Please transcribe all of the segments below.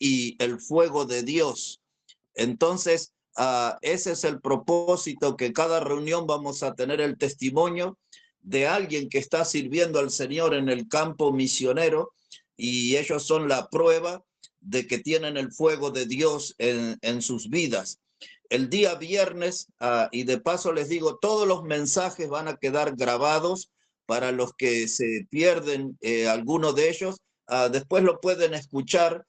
y el fuego de Dios. Entonces, ese es el propósito, que cada reunión vamos a tener el testimonio de alguien que está sirviendo al Señor en el campo misionero, y ellos son la prueba de que tienen el fuego de Dios en sus vidas. El día viernes, y de paso les digo, todos los mensajes van a quedar grabados para los que se pierden alguno de ellos. Después lo pueden escuchar,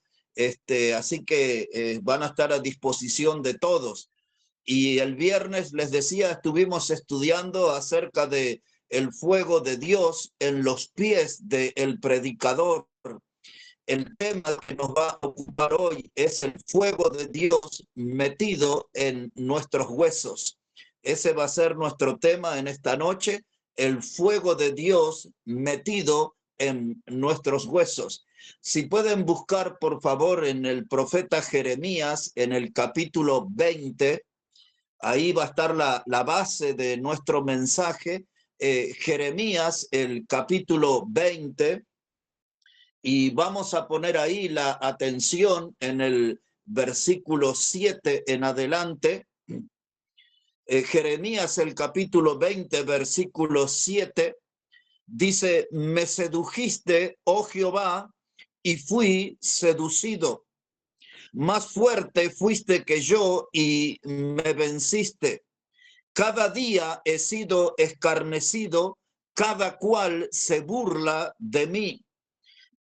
así que van a estar a disposición de todos. Y el viernes, les decía, estuvimos estudiando acerca de el fuego de Dios en los pies del predicador. El tema que nos va a ocupar hoy es el fuego de Dios metido en nuestros huesos. Ese va a ser nuestro tema en esta noche, el fuego de Dios metido en nuestros huesos. Si pueden buscar, por favor, en el profeta Jeremías, en el capítulo 20, ahí va a estar la base de nuestro mensaje. Jeremías, el capítulo 20, y vamos a poner ahí la atención en el versículo 7 en adelante. Jeremías, el capítulo 20, versículo 7, dice: me sedujiste, oh Jehová, y fui seducido. Más fuerte fuiste que yo y me venciste. Cada día he sido escarnecido, cada cual se burla de mí.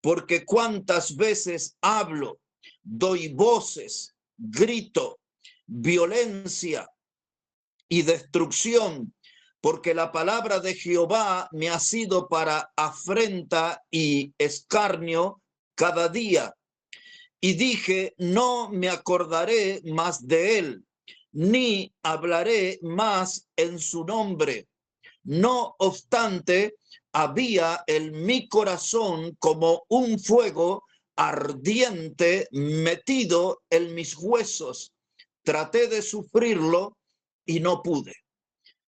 Porque cuántas veces hablo, doy voces, grito, violencia y destrucción, porque la palabra de Jehová me ha sido para afrenta y escarnio cada día. Y dije, no me acordaré más de él, ni hablaré más en su nombre. No obstante, había en mi corazón como un fuego ardiente metido en mis huesos. Traté de sufrirlo y no pude.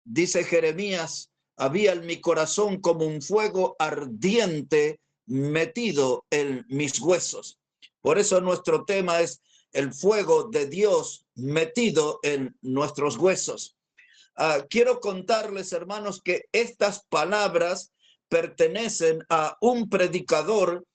Dice Jeremías, había en mi corazón como un fuego ardiente metido en mis huesos. Por eso nuestro tema es el fuego de Dios metido en nuestros huesos. Quiero contarles, hermanos, que estas palabras pertenecen a un predicador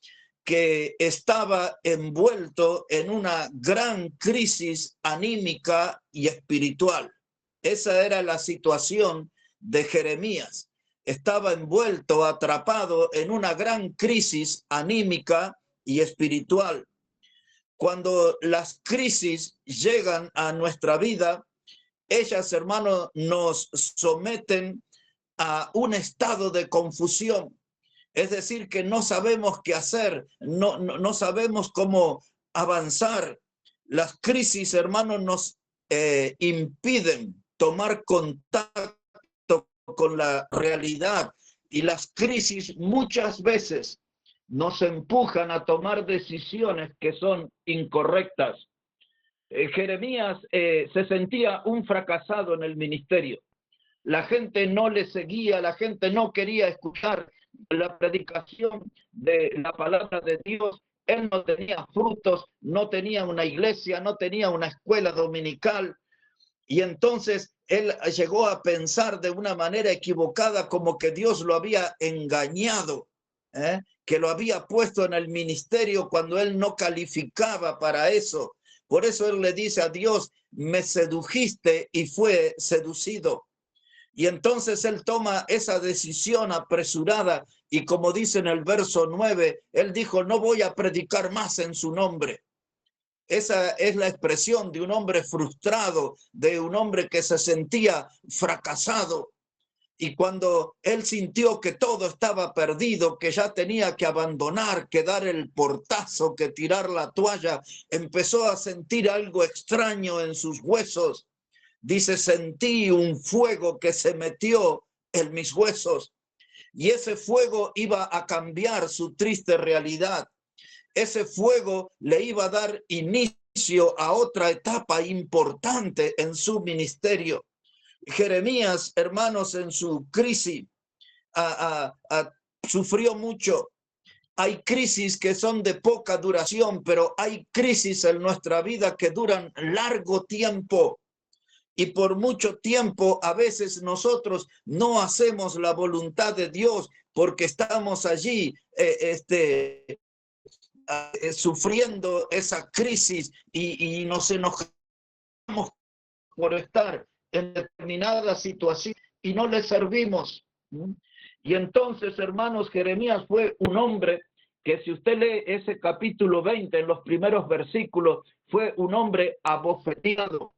que estaba envuelto en una gran crisis anímica y espiritual. Esa era la situación de Jeremías. Estaba envuelto, atrapado en una gran crisis anímica y espiritual. Cuando las crisis llegan a nuestra vida, ellas, hermanos, nos someten a un estado de confusión. Es decir, que no sabemos qué hacer, no sabemos cómo avanzar. Las crisis, hermanos, nos impiden tomar contacto con la realidad, y las crisis muchas veces nos empujan a tomar decisiones que son incorrectas. Jeremías se sentía un fracasado en el ministerio. La gente no le seguía, la gente no quería escuchar la predicación de la palabra de Dios. Él no tenía frutos, no tenía una iglesia, no tenía una escuela dominical. Y entonces él llegó a pensar de una manera equivocada, como que Dios lo había engañado, que lo había puesto en el ministerio cuando él no calificaba para eso. Por eso él le dice a Dios, me sedujiste y fue seducido. Y entonces él toma esa decisión apresurada, y como dice en el verso 9, él dijo, no voy a predicar más en su nombre. Esa es la expresión de un hombre frustrado, de un hombre que se sentía fracasado. Y cuando él sintió que todo estaba perdido, que ya tenía que abandonar, que dar el portazo, que tirar la toalla, empezó a sentir algo extraño en sus huesos. Dice, sentí un fuego que se metió en mis huesos, y ese fuego iba a cambiar su triste realidad. Ese fuego le iba a dar inicio a otra etapa importante en su ministerio. Jeremías, hermanos, en su crisis sufrió mucho. Hay crisis que son de poca duración, pero hay crisis en nuestra vida que duran largo tiempo. Y por mucho tiempo a veces nosotros no hacemos la voluntad de Dios porque estamos allí sufriendo esa crisis y nos enojamos por estar en determinada situación y no le servimos. Y entonces, hermanos, Jeremías fue un hombre que, si usted lee ese capítulo 20, en los primeros versículos, fue un hombre abofeteado.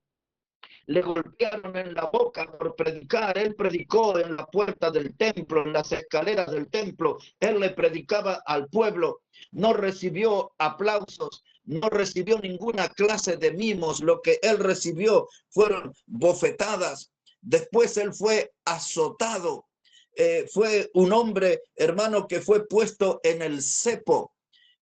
Le golpearon en la boca por predicar. Él predicó en la puerta del templo, en las escaleras del templo. Él le predicaba al pueblo. No recibió aplausos, no recibió ninguna clase de mimos. Lo que él recibió fueron bofetadas. Después él fue azotado. Fue un hombre, hermano, que fue puesto en el cepo.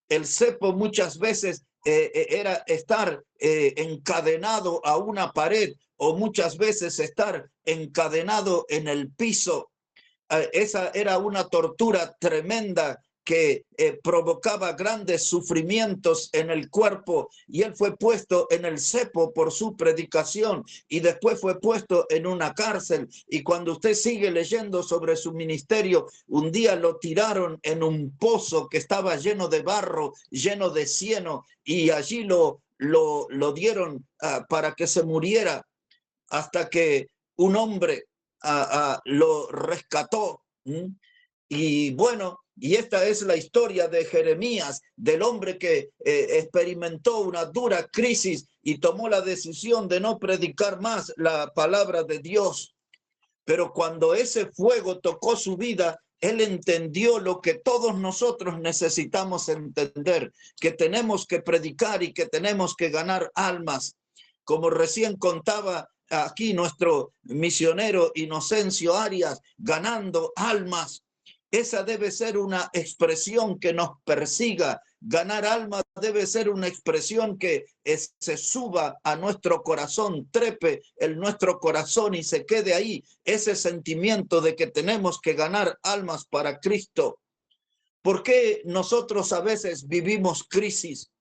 El cepo muchas veces era estar encadenado a una pared, o muchas veces estar encadenado en el piso. Esa era una tortura tremenda que provocaba grandes sufrimientos en el cuerpo, y él fue puesto en el cepo por su predicación, y después fue puesto en una cárcel. Y cuando usted sigue leyendo sobre su ministerio, un día lo tiraron en un pozo que estaba lleno de barro, lleno de cieno, y allí lo dieron para que se muriera, hasta que un hombre lo rescató. Y bueno, y esta es la historia de Jeremías, del hombre que experimentó una dura crisis y tomó la decisión de no predicar más la palabra de Dios. Pero cuando ese fuego tocó su vida, él entendió lo que todos nosotros necesitamos entender, que tenemos que predicar y que tenemos que ganar almas. Como recién contaba aquí nuestro misionero Inocencio Arias, ganando almas. Esa debe ser una expresión que nos persiga. Ganar almas debe ser una expresión que se suba a nuestro corazón, trepe en nuestro corazón y se quede ahí. Ese sentimiento de que tenemos que ganar almas para Cristo. ¿Por qué nosotros a veces vivimos crisis?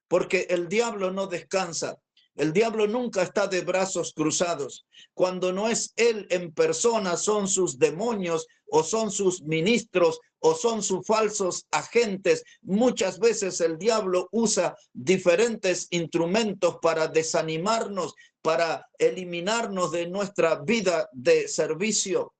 Porque el diablo no descansa. El diablo nunca está de brazos cruzados. Cuando no es él en persona, son sus demonios o son sus ministros o son sus falsos agentes. Muchas veces el diablo usa diferentes instrumentos para desanimarnos, para eliminarnos de nuestra vida de servicio.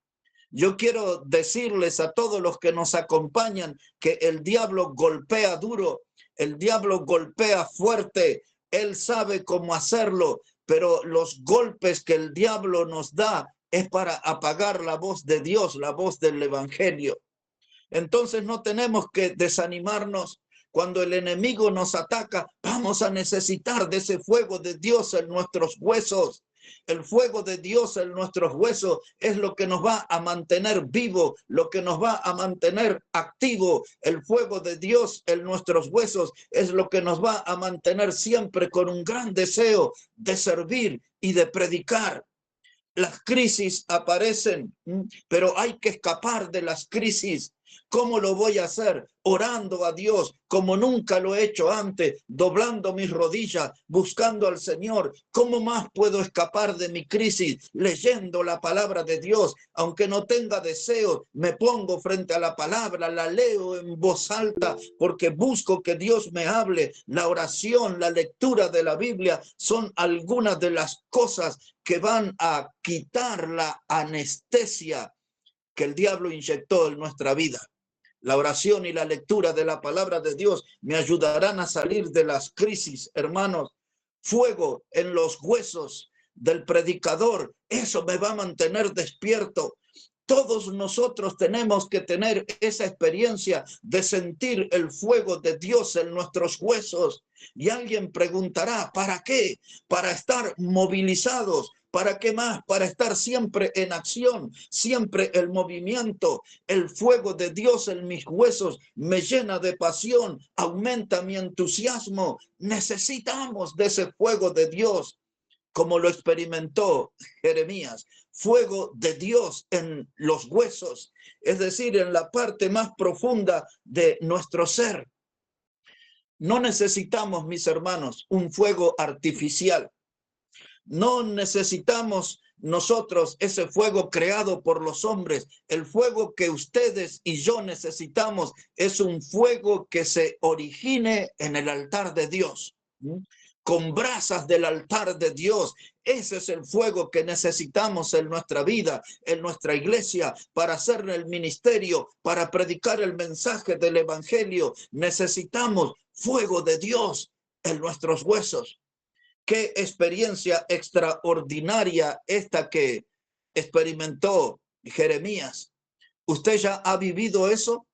Yo quiero decirles a todos los que nos acompañan que el diablo golpea duro, el diablo golpea fuerte. Él sabe cómo hacerlo, pero los golpes que el diablo nos da es para apagar la voz de Dios, la voz del evangelio. Entonces no tenemos que desanimarnos. Cuando el enemigo nos ataca, vamos a necesitar de ese fuego de Dios en nuestros huesos. El fuego de Dios en nuestros huesos es lo que nos va a mantener vivo, lo que nos va a mantener activo. El fuego de Dios en nuestros huesos es lo que nos va a mantener siempre con un gran deseo de servir y de predicar. Las crisis aparecen, pero hay que escapar de las crisis. ¿Cómo lo voy a hacer? Orando a Dios como nunca lo he hecho antes, doblando mis rodillas, buscando al Señor. ¿Cómo más puedo escapar de mi crisis? Leyendo la palabra de Dios. Aunque no tenga deseo, me pongo frente a la palabra, la leo en voz alta porque busco que Dios me hable. La oración, la lectura de la Biblia son algunas de las cosas que van a quitar la anestesia que el diablo inyectó en nuestra vida. La oración y la lectura de la palabra de Dios me ayudarán a salir de las crisis, hermanos. Fuego en los huesos del predicador, eso me va a mantener despierto. Todos nosotros tenemos que tener esa experiencia de sentir el fuego de Dios en nuestros huesos. Y alguien preguntará, ¿para qué? Para estar movilizados. ¿Para qué más? Para estar siempre en acción, siempre en movimiento. El fuego de Dios en mis huesos me llena de pasión, aumenta mi entusiasmo. Necesitamos de ese fuego de Dios. como lo experimentó Jeremías. Fuego de Dios en los huesos, es decir, en la parte más profunda de nuestro ser. No necesitamos, mis hermanos, un fuego artificial. No necesitamos nosotros ese fuego creado por los hombres. El fuego que ustedes y yo necesitamos es un fuego que se origine en el altar de Dios, con brasas del altar de Dios. Ese es el fuego que necesitamos en nuestra vida, en nuestra iglesia, para hacer el ministerio, para predicar el mensaje del evangelio. Necesitamos fuego de Dios en nuestros huesos. Qué experiencia extraordinaria esta que experimentó Jeremías. ¿Usted ya ha vivido eso?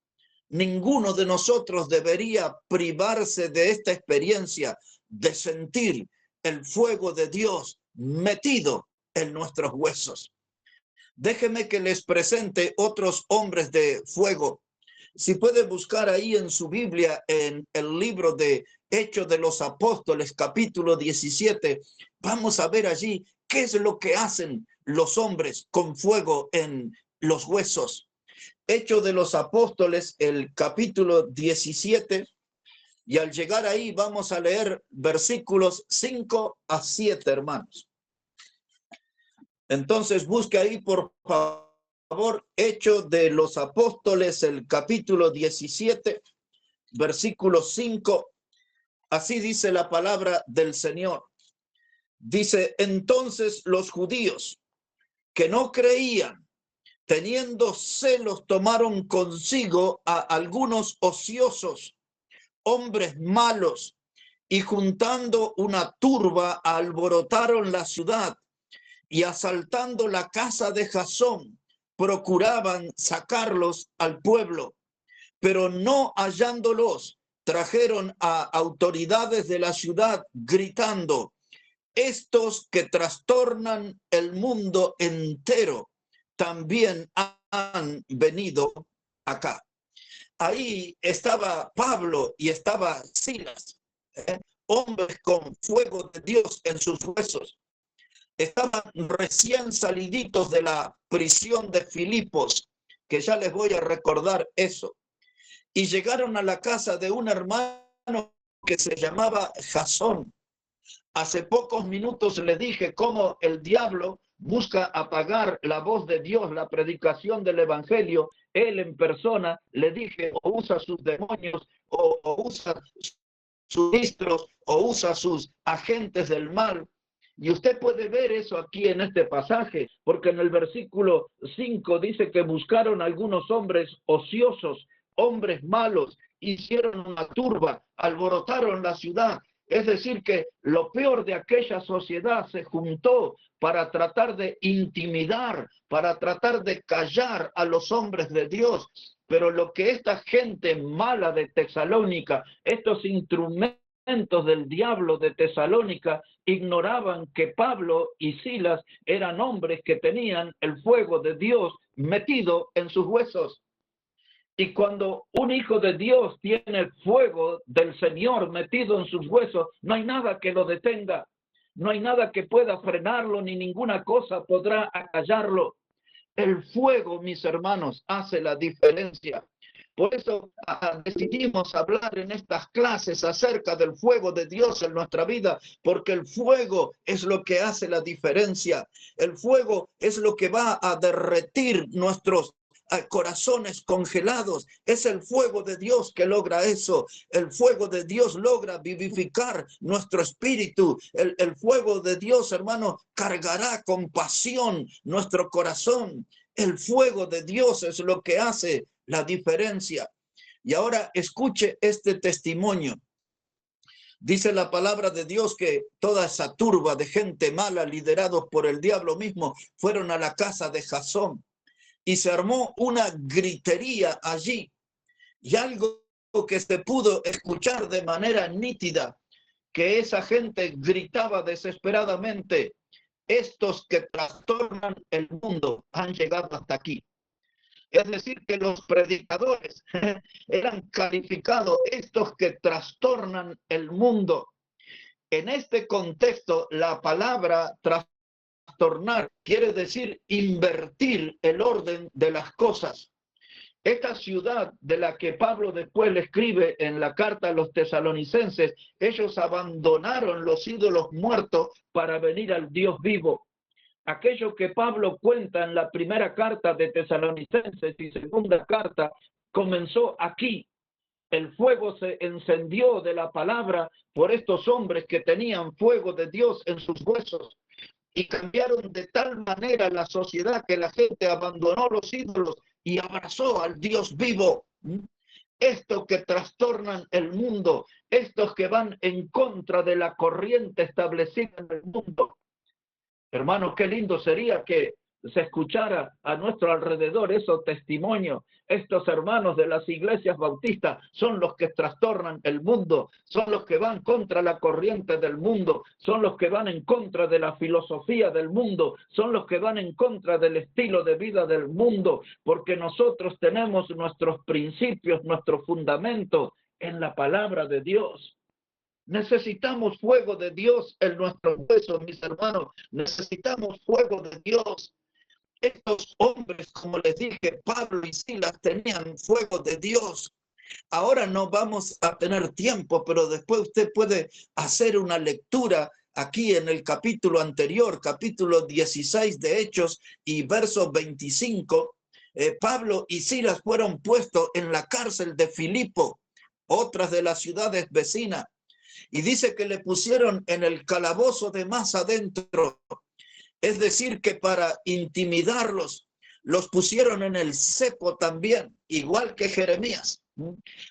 Ninguno de nosotros debería privarse de esta experiencia, de sentir el fuego de Dios metido en nuestros huesos. Déjenme que les presente otros hombres de fuego. Si puede buscar ahí en su Biblia, en el libro de Hechos de los Apóstoles, capítulo 17, vamos a ver allí qué es lo que hacen los hombres con fuego en los huesos. Hechos de los Apóstoles, el capítulo 17, y al llegar ahí vamos a leer versículos 5 a 7, hermanos. Entonces busque ahí, por favor, Hechos de los Apóstoles, el capítulo 17, versículo 5. Así dice la palabra del Señor. Dice: entonces los judíos que no creían, teniendo celos, tomaron consigo a algunos ociosos, hombres malos, y juntando una turba, alborotaron la ciudad, y asaltando la casa de Jasón, procuraban sacarlos al pueblo, pero no hallándolos, trajeron a autoridades de la ciudad gritando: estos que trastornan el mundo entero también han venido acá. Ahí estaba Pablo y estaba Silas, hombres con fuego de Dios en sus huesos. Estaban recién saliditos de la prisión de Filipos, que ya les voy a recordar eso. Y llegaron a la casa de un hermano que se llamaba Jasón. Hace pocos minutos le dije cómo el diablo busca apagar la voz de Dios, la predicación del evangelio. Él en persona, le dije, o usa sus demonios, o usa sus ministros, o usa sus agentes del mal. Y usted puede ver eso aquí en este pasaje, porque en el versículo 5 dice que buscaron algunos hombres ociosos, hombres malos, hicieron una turba, alborotaron la ciudad. Es decir, que lo peor de aquella sociedad se juntó para tratar de intimidar, para tratar de callar a los hombres de Dios. Pero lo que esta gente mala de Tesalónica, estos instrumentos del diablo de Tesalónica, ignoraban que Pablo y Silas eran hombres que tenían el fuego de Dios metido en sus huesos. Y cuando un hijo de Dios tiene el fuego del Señor metido en sus huesos, no hay nada que lo detenga, no hay nada que pueda frenarlo, ni ninguna cosa podrá acallarlo. El fuego, mis hermanos, hace la diferencia. Por eso decidimos hablar en estas clases acerca del fuego de Dios en nuestra vida, porque el fuego es lo que hace la diferencia. El fuego es lo que va a derretir nuestros corazones congelados. Es el fuego de Dios que logra eso. El fuego de Dios logra vivificar nuestro espíritu. El fuego de Dios, hermano, cargará con pasión nuestro corazón. El fuego de Dios es lo que hace la diferencia. Y ahora escuche este testimonio. Dice la palabra de Dios que toda esa turba de gente mala, liderados por el diablo mismo, fueron a la casa de Jasón. Y se armó una gritería allí, y algo que se pudo escuchar de manera nítida, que esa gente gritaba desesperadamente: estos que trastornan el mundo han llegado hasta aquí. Es decir, que los predicadores eran calificados, estos que trastornan el mundo. En este contexto, la palabra trastornar quiere decir invertir el orden de las cosas. Esta ciudad de la que Pablo después le escribe en la carta a los tesalonicenses, ellos abandonaron los ídolos muertos para venir al Dios vivo. Aquello que Pablo cuenta en la primera carta de Tesalonicenses y segunda carta comenzó aquí. El fuego se encendió de la palabra por estos hombres que tenían fuego de Dios en sus huesos y cambiaron de tal manera la sociedad que la gente abandonó los ídolos y abrazó al Dios vivo. Estos que trastornan el mundo, estos que van en contra de la corriente establecida en el mundo. Hermanos, qué lindo sería que se escuchara a nuestro alrededor esos testimonios. Estos hermanos de las iglesias bautistas son los que trastornan el mundo, son los que van contra la corriente del mundo, son los que van en contra de la filosofía del mundo, son los que van en contra del estilo de vida del mundo, porque nosotros tenemos nuestros principios, nuestro fundamento en la palabra de Dios. Necesitamos fuego de Dios en nuestros huesos, mis hermanos. Necesitamos fuego de Dios. Estos hombres, como les dije, Pablo y Silas tenían fuego de Dios. Ahora no vamos a tener tiempo, pero después usted puede hacer una lectura aquí en el capítulo anterior, capítulo 16 de Hechos y verso 25. Pablo y Silas fueron puestos en la cárcel de Filipo, otras de las ciudades vecinas. Y dice que le pusieron en el calabozo de más adentro. Es decir, que para intimidarlos, los pusieron en el cepo también, igual que Jeremías.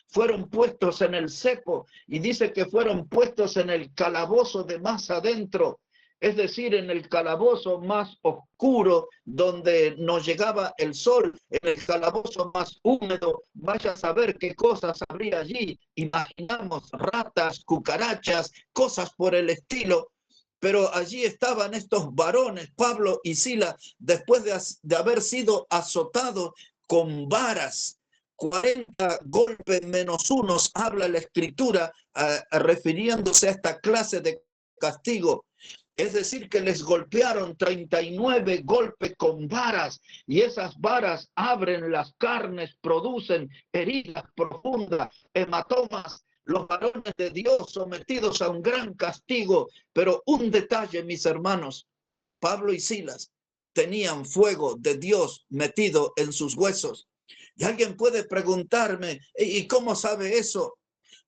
Fueron puestos en el cepo y dice que fueron puestos en el calabozo de más adentro. Es decir, en el calabozo más oscuro, donde no llegaba el sol, en el calabozo más húmedo, vaya a saber qué cosas habría allí. Imaginamos ratas, cucarachas, cosas por el estilo. Pero allí estaban estos varones, Pablo y Silas, después de haber sido azotados con varas. 40 golpes menos unos, habla la escritura, refiriéndose a esta clase de castigo. Es decir, que les golpearon 39 golpes con varas y esas varas abren las carnes, producen heridas profundas, hematomas. Los varones de Dios sometidos a un gran castigo. Pero un detalle, mis hermanos, Pablo y Silas tenían fuego de Dios metido en sus huesos. Y alguien puede preguntarme, ¿y cómo sabe eso?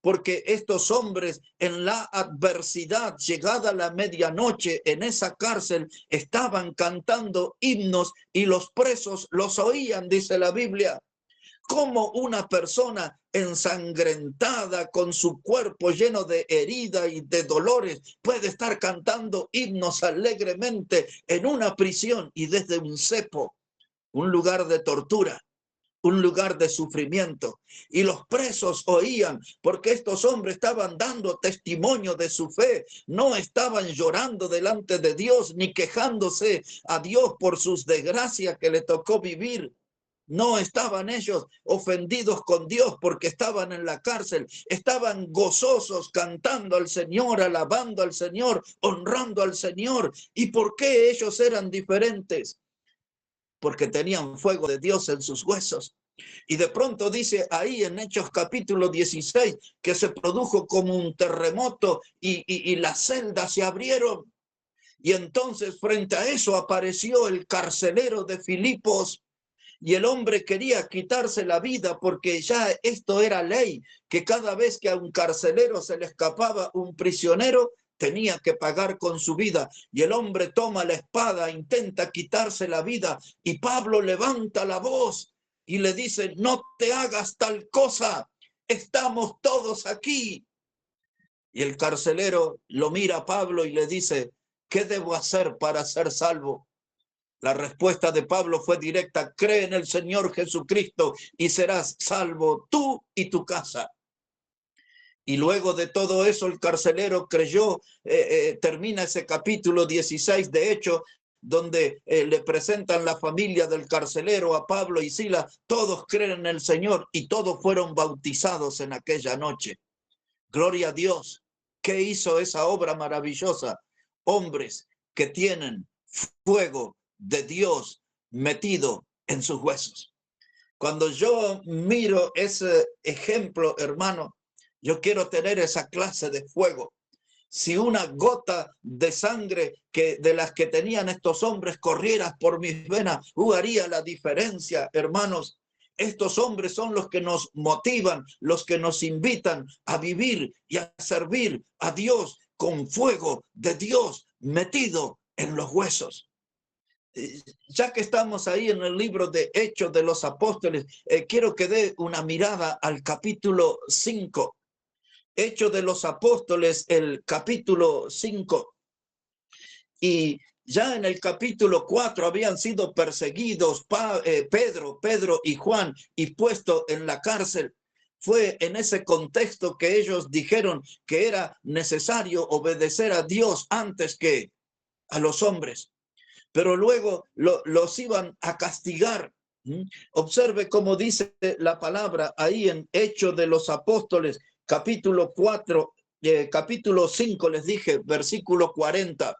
Porque estos hombres en la adversidad, llegada la medianoche en esa cárcel, estaban cantando himnos y los presos los oían, dice la Biblia. ¿Cómo una persona ensangrentada con su cuerpo lleno de herida y de dolores puede estar cantando himnos alegremente en una prisión y desde un cepo, un lugar de tortura? Un lugar de sufrimiento, y los presos oían, porque estos hombres estaban dando testimonio de su fe, no estaban llorando delante de Dios, ni quejándose a Dios por sus desgracias que le tocó vivir. No estaban ellos ofendidos con Dios porque estaban en la cárcel, estaban gozosos cantando al Señor, alabando al Señor, honrando al Señor. ¿Y por qué ellos eran diferentes? Porque tenían fuego de Dios en sus huesos. Y de pronto dice ahí en Hechos capítulo 16 que se produjo como un terremoto y las celdas se abrieron. Y entonces frente a eso apareció el carcelero de Filipos y el hombre quería quitarse la vida porque ya esto era ley, que cada vez que a un carcelero se le escapaba un prisionero, tenía que pagar con su vida. Y el hombre toma la espada, intenta quitarse la vida y Pablo levanta la voz y le dice, no te hagas tal cosa, estamos todos aquí. Y el carcelero lo mira a Pablo y le dice, ¿qué debo hacer para ser salvo? La respuesta de Pablo fue directa, cree en el Señor Jesucristo y serás salvo tú y tu casa. Y luego de todo eso el carcelero creyó, termina ese capítulo 16 de Hechos, donde le presentan la familia del carcelero a Pablo y Silas, todos creen en el Señor y todos fueron bautizados en aquella noche. Gloria a Dios. ¿Qué hizo esa obra maravillosa? Hombres que tienen fuego de Dios metido en sus huesos. Cuando yo miro ese ejemplo, hermano, yo quiero tener esa clase de fuego. Si una gota de sangre de las que tenían estos hombres corriera por mis venas, haría la diferencia, hermanos. Estos hombres son los que nos motivan, los que nos invitan a vivir y a servir a Dios con fuego de Dios metido en los huesos. Ya que estamos ahí en el libro de Hechos de los Apóstoles, quiero que dé una mirada al capítulo 5. Hechos de los Apóstoles, el capítulo 5. Y ya en el capítulo 4 habían sido perseguidos Pedro y Juan y puestos en la cárcel. Fue en ese contexto que ellos dijeron que era necesario obedecer a Dios antes que a los hombres. Pero luego los iban a castigar. Observe cómo dice la palabra ahí en Hechos de los Apóstoles, capítulo 4, capítulo 5, les dije, versículo 40.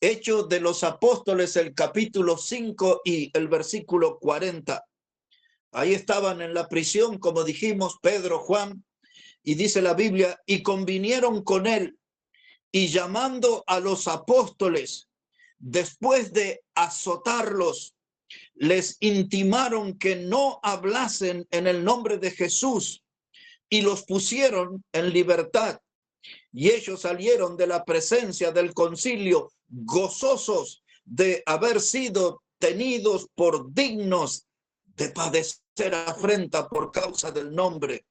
Hechos de los Apóstoles, el capítulo 5 y el versículo 40. Ahí estaban en la prisión, como dijimos, Pedro, Juan, y dice la Biblia, y convinieron con él, y llamando a los apóstoles, después de azotarlos, les intimaron que no hablasen en el nombre de Jesús y los pusieron en libertad. Y ellos salieron de la presencia del concilio gozosos de haber sido tenidos por dignos de padecer afrenta por causa del nombre.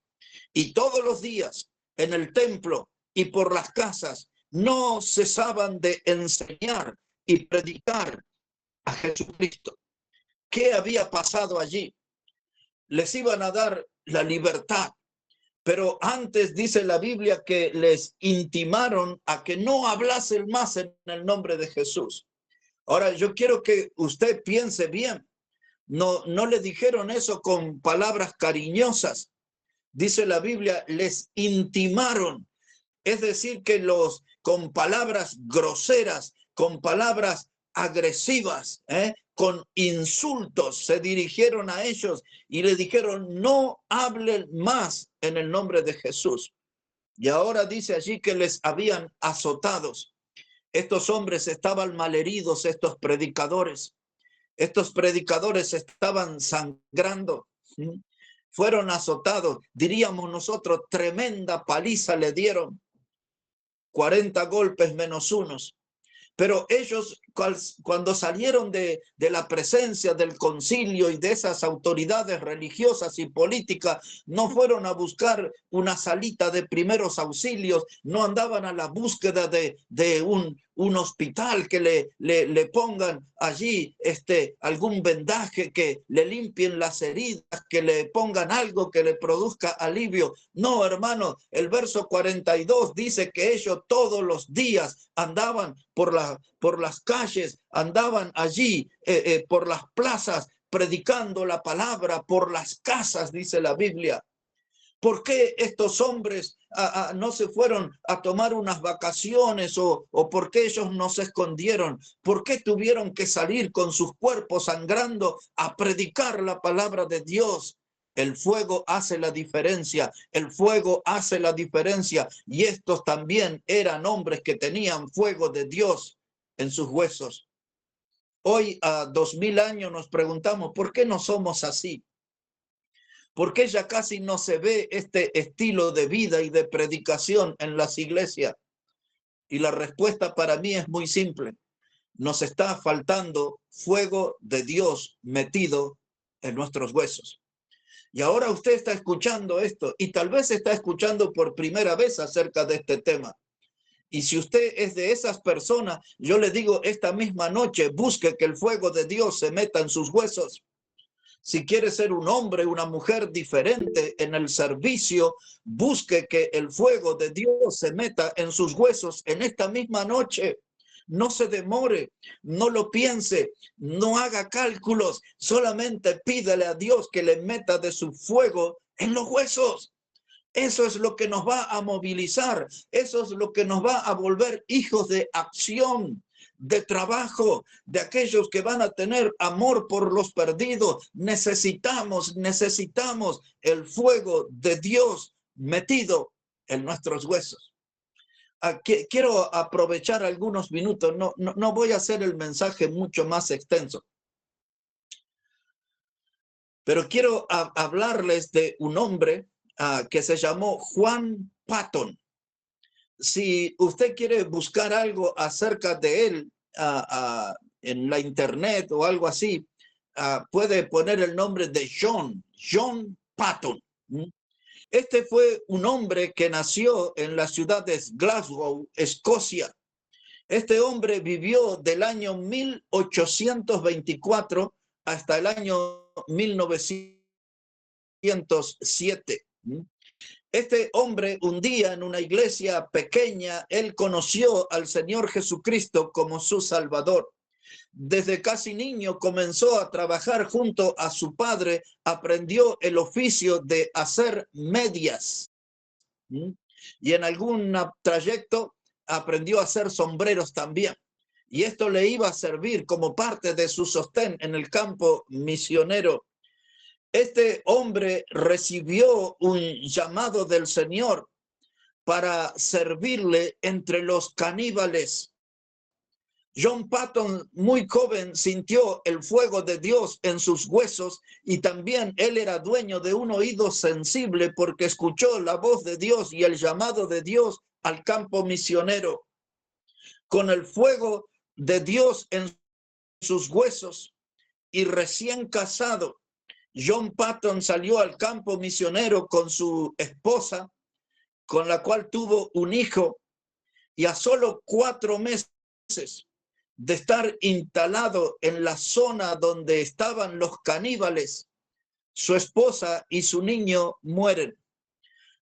Y todos los días en el templo y por las casas no cesaban de enseñar y predicar a Jesucristo. ¿Qué había pasado allí? Les iban a dar la libertad, pero antes dice la Biblia que les intimaron a que no hablasen más en el nombre de Jesús. Ahora, yo quiero que usted piense bien. No le dijeron eso con palabras cariñosas. Dice la Biblia, les intimaron. Es decir, que con palabras groseras, con palabras agresivas, con insultos, se dirigieron a ellos y le dijeron, no hablen más en el nombre de Jesús. Y ahora dice allí que les habían azotados. Estos hombres estaban malheridos, estos predicadores. Estos predicadores estaban sangrando. Fueron azotados, diríamos nosotros, tremenda paliza le dieron. 40 golpes menos unos. Pero ellos, cuando salieron de la presencia del concilio y de esas autoridades religiosas y políticas, no fueron a buscar una salita de primeros auxilios, no andaban a la búsqueda de un hospital que le pongan allí algún vendaje, que le limpien las heridas, que le pongan algo que le produzca alivio. No, hermano, el verso 42 dice que ellos todos los días andaban por las calles, andaban allí por las plazas predicando la palabra, por las casas, dice la Biblia. ¿Por qué estos hombres no se fueron a tomar unas vacaciones o por qué ellos no se escondieron? ¿Por qué tuvieron que salir con sus cuerpos sangrando a predicar la palabra de Dios? El fuego hace la diferencia, el fuego hace la diferencia. Y estos también eran hombres que tenían fuego de Dios en sus huesos. Hoy, a 2000 años, nos preguntamos, ¿por qué no somos así? ¿Por qué ya casi no se ve este estilo de vida y de predicación en las iglesias? Y la respuesta para mí es muy simple. Nos está faltando fuego de Dios metido en nuestros huesos. Y ahora usted está escuchando esto y tal vez está escuchando por primera vez acerca de este tema. Y si usted es de esas personas, yo le digo esta misma noche, busque que el fuego de Dios se meta en sus huesos. Si quiere ser un hombre, una mujer diferente en el servicio, busque que el fuego de Dios se meta en sus huesos en esta misma noche. No se demore, no lo piense, no haga cálculos, solamente pídale a Dios que le meta de su fuego en los huesos. Eso es lo que nos va a movilizar. Eso es lo que nos va a volver hijos de acción, de trabajo, de aquellos que van a tener amor por los perdidos. Necesitamos el fuego de Dios metido en nuestros huesos. Quiero aprovechar algunos minutos. No voy a hacer el mensaje mucho más extenso. Pero quiero hablarles de un hombre que se llamó Juan Patton. Si usted quiere buscar algo acerca de él en la internet o algo así, puede poner el nombre de John Patton. Este fue un hombre que nació en la ciudad de Glasgow, Escocia. Este hombre vivió del año 1824 hasta el año 1907. Este hombre, un día en una iglesia pequeña, él conoció al Señor Jesucristo como su Salvador. Desde casi niño comenzó a trabajar junto a su padre, aprendió el oficio de hacer medias. Y en algún trayecto aprendió a hacer sombreros también. Y esto le iba a servir como parte de su sostén en el campo misionero. Este hombre recibió un llamado del Señor para servirle entre los caníbales. John Patton, muy joven, sintió el fuego de Dios en sus huesos y también él era dueño de un oído sensible porque escuchó la voz de Dios y el llamado de Dios al campo misionero. Con el fuego de Dios en sus huesos y recién casado, John Patton salió al campo misionero con su esposa, con la cual tuvo un hijo, y a solo 4 meses de estar instalado en la zona donde estaban los caníbales, su esposa y su niño mueren.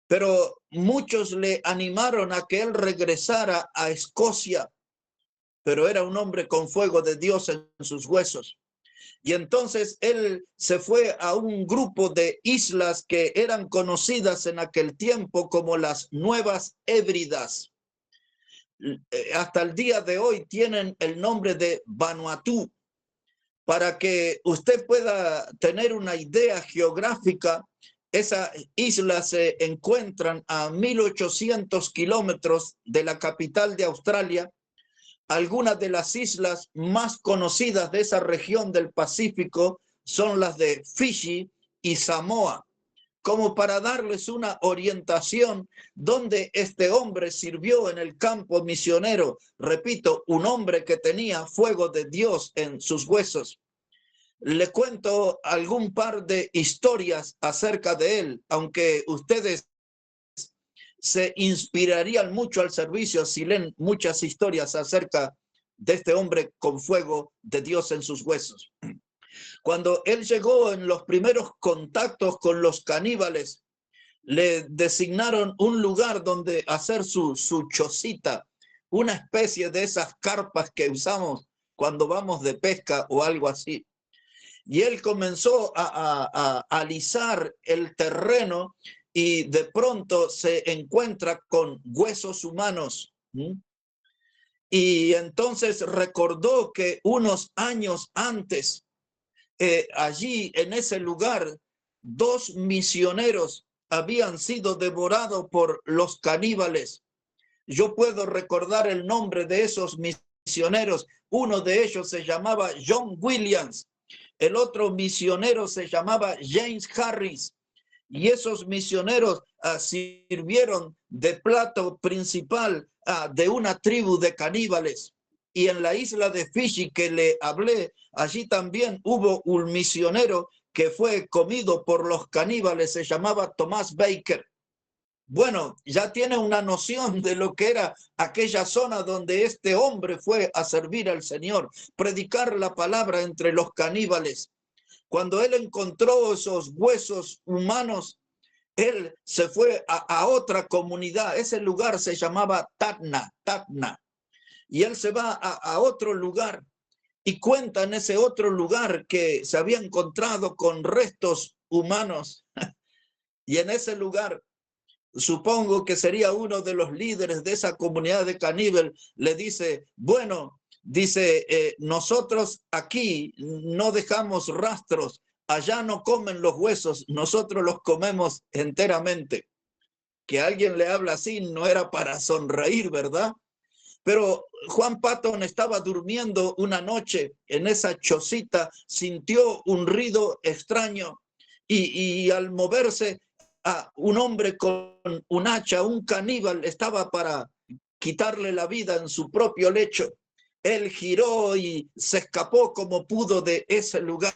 Pero muchos le animaron a que él regresara a Escocia, pero era un hombre con fuego de Dios en sus huesos. Y entonces él se fue a un grupo de islas que eran conocidas en aquel tiempo como las Nuevas Hébridas. Hasta el día de hoy tienen el nombre de Vanuatu. Para que usted pueda tener una idea geográfica, esas islas se encuentran a 1800 kilómetros de la capital de Australia. Algunas de las islas más conocidas de esa región del Pacífico son las de Fiji y Samoa, como para darles una orientación donde este hombre sirvió en el campo misionero. Repito, un hombre que tenía fuego de Dios en sus huesos. Le cuento algún par de historias acerca de él, aunque ustedes se inspirarían mucho al servicio si leen muchas historias acerca de este hombre con fuego de Dios en sus huesos. Cuando él llegó en los primeros contactos con los caníbales, le designaron un lugar donde hacer su chocita, una especie de esas carpas que usamos cuando vamos de pesca o algo así. Y él comenzó a alisar el terreno y de pronto se encuentra con huesos humanos. Y entonces recordó que unos años antes, allí en ese lugar, 2 misioneros habían sido devorados por los caníbales. Yo puedo recordar el nombre de esos misioneros. Uno de ellos se llamaba John Williams. El otro misionero se llamaba James Harris. Y esos misioneros sirvieron de plato principal de una tribu de caníbales. Y en la isla de Fiji que le hablé, allí también hubo un misionero que fue comido por los caníbales, se llamaba Thomas Baker. Bueno, ya tiene una noción de lo que era aquella zona donde este hombre fue a servir al Señor, predicar la palabra entre los caníbales. Cuando él encontró esos huesos humanos, él se fue a otra comunidad. Ese lugar se llamaba Tacna. Y él se va a otro lugar y cuenta en ese otro lugar que se había encontrado con restos humanos. Y en ese lugar supongo que sería uno de los líderes de esa comunidad de caníbal, le dice, bueno, dice, nosotros aquí no dejamos rastros, allá no comen los huesos, nosotros los comemos enteramente. Que alguien le habla así no era para sonreír, ¿verdad? Pero Juan Patton estaba durmiendo una noche en esa chocita, sintió un ruido extraño y al moverse, un hombre con un hacha, un caníbal, estaba para quitarle la vida en su propio lecho. Él giró y se escapó como pudo de ese lugar.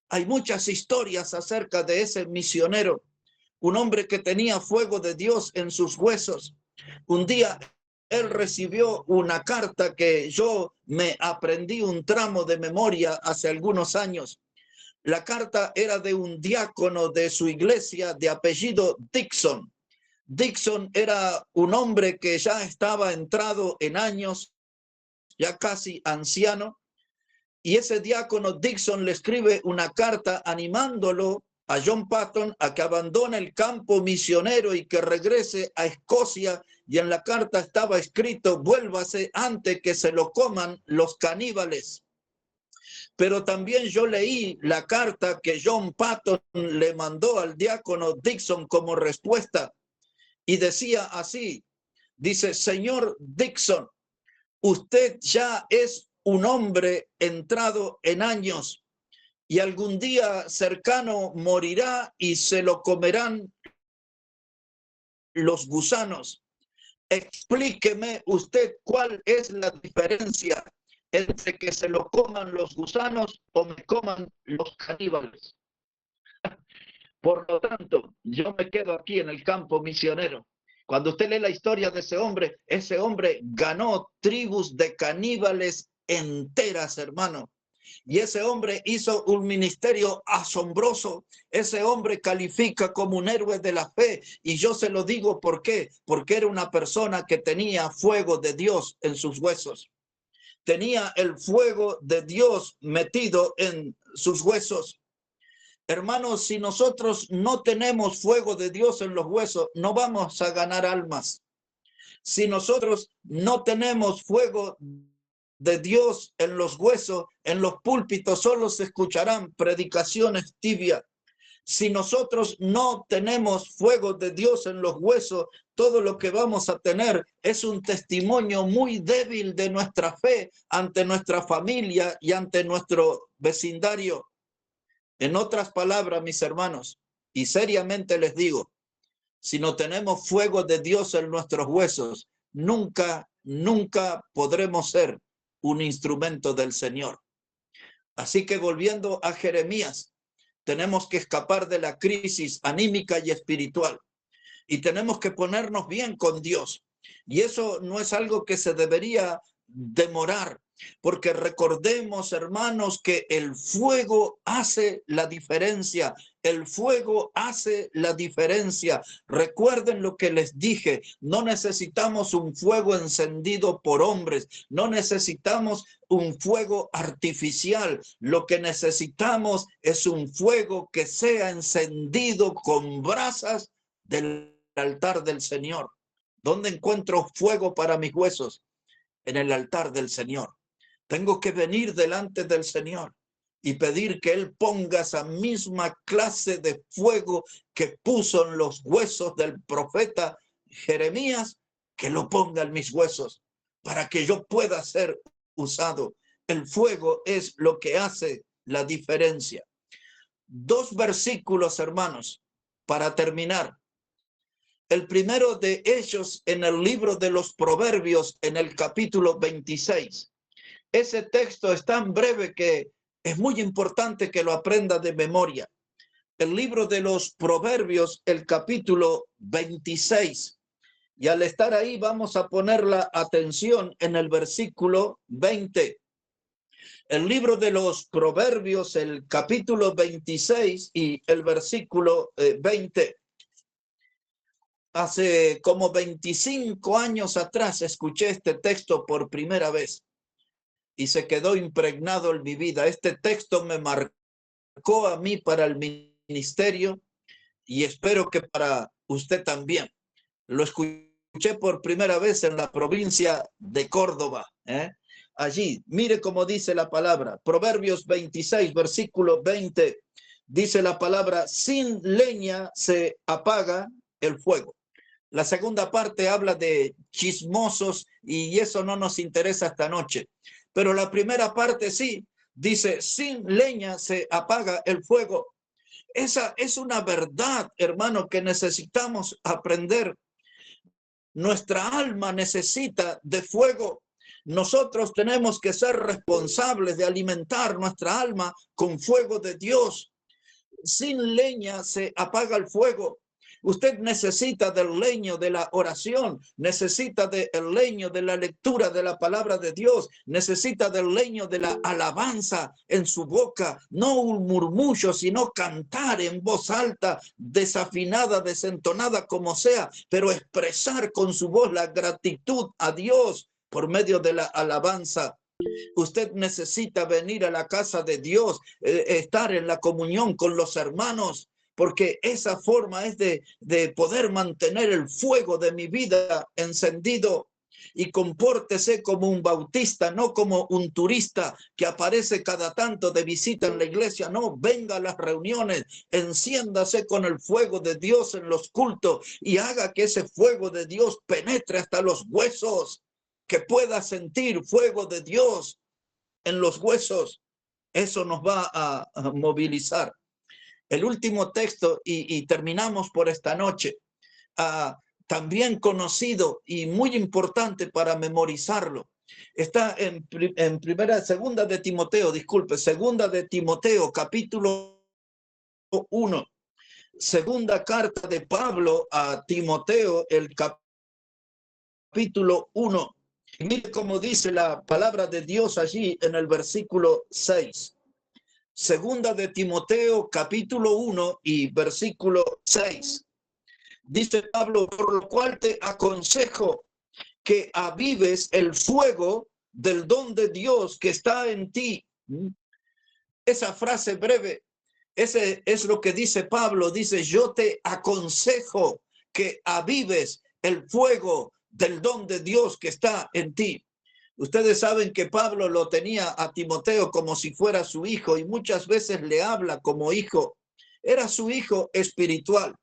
Hay muchas historias acerca de ese misionero, un hombre que tenía fuego de Dios en sus huesos. Un día él recibió una carta que yo me aprendí un tramo de memoria hace algunos años. La carta era de un diácono de su iglesia de apellido Dixon. Dixon era un hombre que ya estaba entrado en años, ya casi anciano, y ese diácono Dixon le escribe una carta animándolo a John Patton a que abandone el campo misionero y que regrese a Escocia, y en la carta estaba escrito, vuélvase antes que se lo coman los caníbales. Pero también yo leí la carta que John Patton le mandó al diácono Dixon como respuesta, y decía así, dice, señor Dixon, usted ya es un hombre entrado en años y algún día cercano morirá y se lo comerán los gusanos. Explíqueme usted cuál es la diferencia entre que se lo coman los gusanos o me coman los caníbales. Por lo tanto, yo me quedo aquí en el campo misionero. Cuando usted lee la historia de ese hombre ganó tribus de caníbales enteras, hermano. Y ese hombre hizo un ministerio asombroso. Ese hombre califica como un héroe de la fe. Y yo se lo digo, ¿por qué? Porque era una persona que tenía fuego de Dios en sus huesos. Tenía el fuego de Dios metido en sus huesos. Hermanos, si nosotros no tenemos fuego de Dios en los huesos, no vamos a ganar almas. Si nosotros no tenemos fuego de Dios en los huesos, en los púlpitos solo se escucharán predicaciones tibias. Si nosotros no tenemos fuego de Dios en los huesos, todo lo que vamos a tener es un testimonio muy débil de nuestra fe ante nuestra familia y ante nuestro vecindario. En otras palabras, mis hermanos, y seriamente les digo, si no tenemos fuego de Dios en nuestros huesos, nunca podremos ser un instrumento del Señor. Así que volviendo a Jeremías, tenemos que escapar de la crisis anímica y espiritual y tenemos que ponernos bien con Dios. Y eso no es algo que se debería demorar, porque recordemos, hermanos, que el fuego hace la diferencia. El fuego hace la diferencia. Recuerden lo que les dije, no necesitamos un fuego encendido por hombres, no necesitamos un fuego artificial. Lo que necesitamos es un fuego que sea encendido con brasas del altar del Señor. ¿Dónde encuentro fuego para mis huesos? En el altar del Señor. Tengo que venir delante del Señor y pedir que Él ponga esa misma clase de fuego que puso en los huesos del profeta Jeremías, que lo ponga en mis huesos para que yo pueda ser usado. El fuego es lo que hace la diferencia. 2 versículos, hermanos, para terminar. El primero de ellos en el libro de los Proverbios, en el capítulo 26. Ese texto es tan breve que es muy importante que lo aprenda de memoria. El libro de los Proverbios, el capítulo 26. Y al estar ahí vamos a poner la atención en el versículo 20. El libro de los Proverbios, el capítulo 26 y el versículo 20. Hace como 25 años atrás escuché este texto por primera vez y se quedó impregnado en mi vida. Este texto me marcó a mí para el ministerio y espero que para usted también. Lo escuché por primera vez en la provincia de Córdoba. Allí, mire cómo dice la palabra. Proverbios 26, versículo 20. Dice la palabra, sin leña se apaga el fuego. La segunda parte habla de chismosos y eso no nos interesa esta noche. Pero la primera parte sí, dice, sin leña se apaga el fuego. Esa es una verdad, hermano, que necesitamos aprender. Nuestra alma necesita de fuego. Nosotros tenemos que ser responsables de alimentar nuestra alma con fuego de Dios. Sin leña se apaga el fuego. Usted necesita del leño de la oración, necesita del leño de la lectura de la palabra de Dios, necesita del leño de la alabanza en su boca, no un murmullo, sino cantar en voz alta, desafinada, desentonada, como sea, pero expresar con su voz la gratitud a Dios por medio de la alabanza. Usted necesita venir a la casa de Dios, estar en la comunión con los hermanos, porque esa forma es de poder mantener el fuego de mi vida encendido. Y compórtese como un bautista, no como un turista que aparece cada tanto de visita en la iglesia. No, venga a las reuniones, enciéndase con el fuego de Dios en los cultos y haga que ese fuego de Dios penetre hasta los huesos, que pueda sentir fuego de Dios en los huesos. Eso nos va a movilizar. El último texto, y terminamos por esta noche, también conocido y muy importante para memorizarlo, está en segunda de Timoteo, capítulo 1, segunda carta de Pablo a Timoteo, el capítulo 1. Mire cómo dice la palabra de Dios allí en el versículo 6. Segunda de Timoteo, capítulo 1 y versículo 6. Dice Pablo, por lo cual te aconsejo que avives el fuego del don de Dios que está en ti. Esa frase breve, ese es lo que dice Pablo. Dice, yo te aconsejo que avives el fuego del don de Dios que está en ti. Ustedes saben que Pablo lo tenía a Timoteo como si fuera su hijo y muchas veces le habla como hijo. Era su hijo espiritual.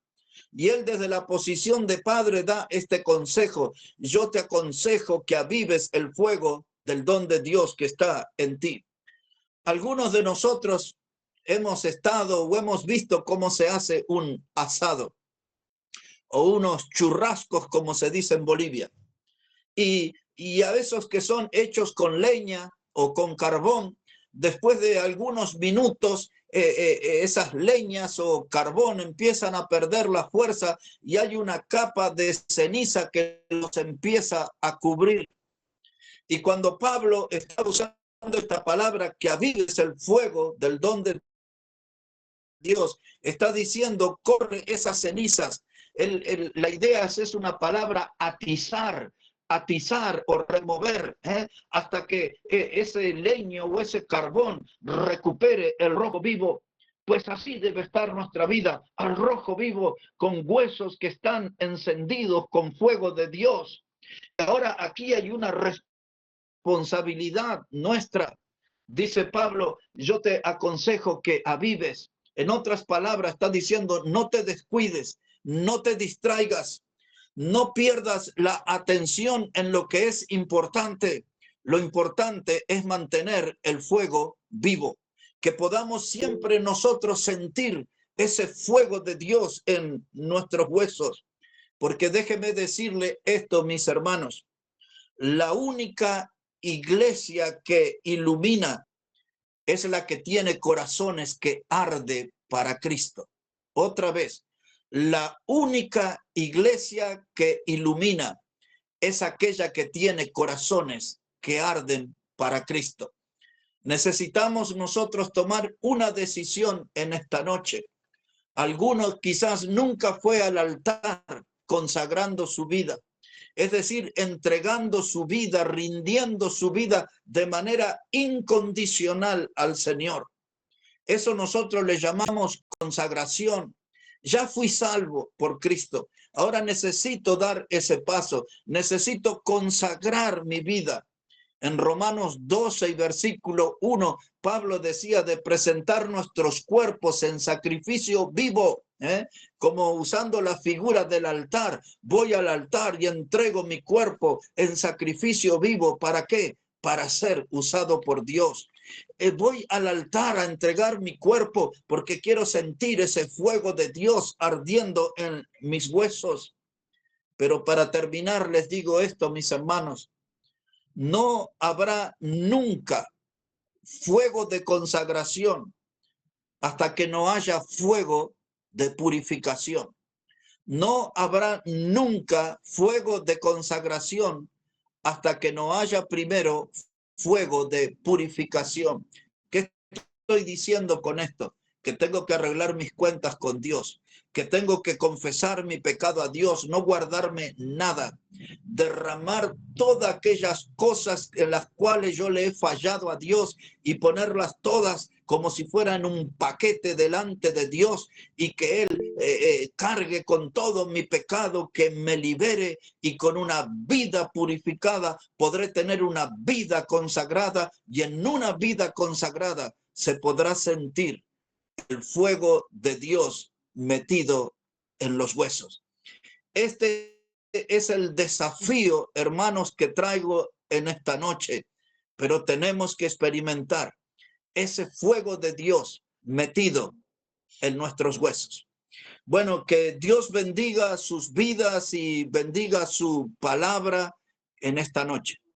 Y él desde la posición de padre da este consejo. Yo te aconsejo que avives el fuego del don de Dios que está en ti. Algunos de nosotros hemos estado o hemos visto cómo se hace un asado o unos churrascos, como se dice en Bolivia. Y a esos que son hechos con leña o con carbón, después de algunos minutos, esas leñas o carbón empiezan a perder la fuerza y hay una capa de ceniza que los empieza a cubrir. Y cuando Pablo está usando esta palabra, que avives el fuego del don de Dios, está diciendo, corre esas cenizas. La idea es una palabra atizar o remover, hasta que ese leño o ese carbón recupere el rojo vivo. Pues así debe estar nuestra vida, al rojo vivo, con huesos que están encendidos con fuego de Dios. Ahora aquí hay una responsabilidad nuestra. Dice Pablo, yo te aconsejo que avives. En otras palabras, está diciendo, no te descuides, no te distraigas, no pierdas la atención en lo que es importante. Lo importante es mantener el fuego vivo, que podamos siempre nosotros sentir ese fuego de Dios en nuestros huesos. Porque déjeme decirle esto, mis hermanos, la única iglesia que ilumina es la que tiene corazones que arde para Cristo. Otra vez, la única iglesia que ilumina es aquella que tiene corazones que arden para Cristo. Necesitamos nosotros tomar una decisión en esta noche. Algunos quizás nunca fue al altar consagrando su vida. Es decir, entregando su vida, rindiendo su vida de manera incondicional al Señor. Eso nosotros le llamamos consagración. Ya fui salvo por Cristo, Ahora necesito dar ese paso. Necesito consagrar mi vida. En Romanos 12 y versículo 1, Pablo decía de presentar nuestros cuerpos en sacrificio vivo, como usando la figura del altar. Voy al altar y entrego mi cuerpo en sacrificio vivo. ¿Para qué? Para ser usado por Dios. Voy al altar a entregar mi cuerpo porque quiero sentir ese fuego de Dios ardiendo en mis huesos. Pero para terminar les digo esto, mis hermanos. No habrá nunca fuego de consagración hasta que no haya fuego de purificación. No habrá nunca fuego de consagración hasta que no haya primero fuego de purificación. ¿Qué estoy diciendo con esto? Que tengo que arreglar mis cuentas con Dios, que tengo que confesar mi pecado a Dios, no guardarme nada, derramar todas aquellas cosas en las cuales yo le he fallado a Dios y ponerlas todas como si fueran un paquete delante de Dios y que Él cargue con todo mi pecado, que me libere y con una vida purificada podré tener una vida consagrada, y en una vida consagrada se podrá sentir el fuego de Dios metido en los huesos. Este es el desafío, hermanos, que traigo en esta noche, pero tenemos que experimentar ese fuego de Dios metido en nuestros huesos. Bueno, que Dios bendiga sus vidas y bendiga su palabra en esta noche.